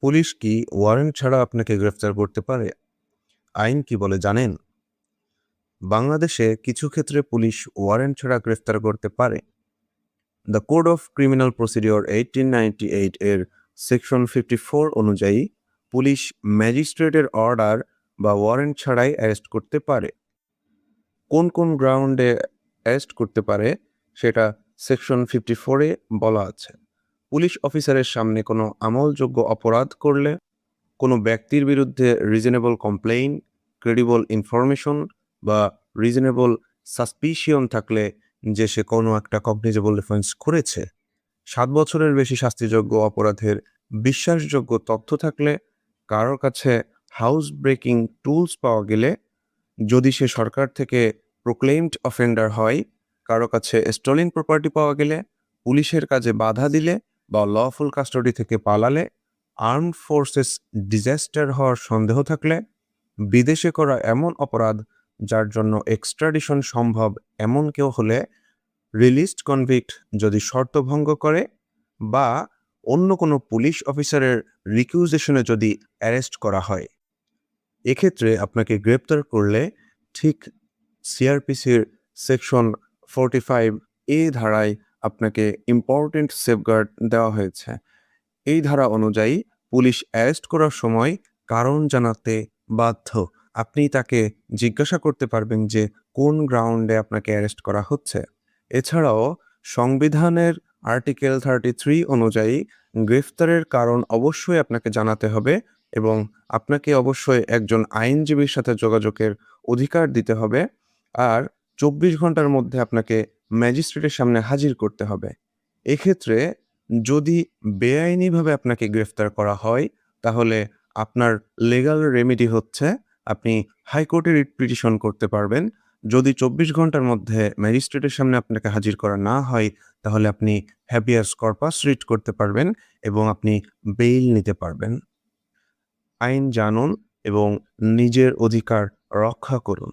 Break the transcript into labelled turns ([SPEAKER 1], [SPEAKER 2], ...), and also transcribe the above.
[SPEAKER 1] Police কি warrant ছাড়া আপনাকে গ্রেফতার করতে পারে? আইন কি বলে জানেন? বাংলাদেশে কিছু ক্ষেত্রে পুলিশ ওয়ারেন্ট ছাড়া গ্রেফতার করতে পারে। The code of criminal procedure 1898 এর সেকশন 54 অনুযায়ী পুলিশ ম্যাজিস্ট্রেটের অর্ডার বা ওয়ারেন্ট ছাড়াই অ্যারেস্ট করতে পারে। কোন কোন গ্রাউন্ডে অ্যারেস্ট করতে পারে সেটা সেকশন 54-এ বলা আছে। পুলিশ অফিসারের সামনে কোনো আমলযোগ্য অপরাধ করলে, কোনো ব্যক্তির বিরুদ্ধে রিজনেবল কমপ্লেইন, ক্রেডিবল ইনফরমেশন বা রিজনেবল সাসপিশন থাকলে যে সে কোনো একটা কগনিজেবল অফেন্স করেছে, 7 বছরের বেশি শাস্তিযোগ্য অপরাধের বিশ্বাসযোগ্য তথ্য থাকলে, কারোর কাছে হাউস ব্রেকিং টুলস পাওয়া গেলে, যদি সে সরকার থেকে প্রোক্লেইমড অফেন্ডার হয়, কারো কাছে স্টলিং প্রপার্টি পাওয়া গেলে, পুলিশের কাজে বাধা দিলে বা লফুল কাস্টডি থেকে পালালে, আর্মড ফোর্সেস ডিজাস্টার হওয়ার সন্দেহ থাকলে, বিদেশে করা এমন অপরাধ যার জন্য এক্সট্রাডিশন সম্ভব এমন কেউ হলে, রিলিজড কনভিক্ট যদি শর্ত ভঙ্গ করে, বা অন্য কোনো পুলিশ অফিসারের রিকিউজেশনে যদি অ্যারেস্ট করা হয়। এক্ষেত্রে আপনাকে গ্রেপ্তার করলে ঠিক সিআরপিসির সেকশন 45A ধারায় আপনাকে ইম্পর্টেন্ট সেফগার্ড দেওয়া হয়েছে। এই ধারা অনুযায়ী পুলিশ অ্যারেস্ট করার সময় কারণ জানাতে বাধ্য। আপনি তাকে জিজ্ঞাসা করতে পারবেন যে কোন গ্রাউন্ডে আপনাকে অ্যারেস্ট করা হচ্ছে। এছাড়াও সংবিধানের আর্টিকেল 33 অনুযায়ী গ্রেফতারের কারণ অবশ্যই আপনাকে জানাতে হবে এবং আপনাকে অবশ্যই একজন আইনজীবীর সাথে যোগাযোগের অধিকার দিতে হবে। আর 24 ঘন্টার মধ্যে আপনাকে ম্যাজিস্ট্রেটের সামনে হাজির করতে হবে। এক্ষেত্রে যদি বেআইনিভাবে আপনাকে গ্রেফতার করা হয়, তাহলে আপনার লিগ্যাল রেমেডি হচ্ছে আপনি হাইকোর্টে রিট পিটিশন করতে পারবেন। যদি 24 ঘন্টার মধ্যে ম্যাজিস্ট্রেটের সামনে আপনাকে হাজির করা না হয়, তাহলে আপনি হ্যাবিয়াস কর্পাস রিট করতে পারবেন এবং আপনি বেইল নিতে পারবেন। আইন জানুন এবং নিজের অধিকার রক্ষা করুন।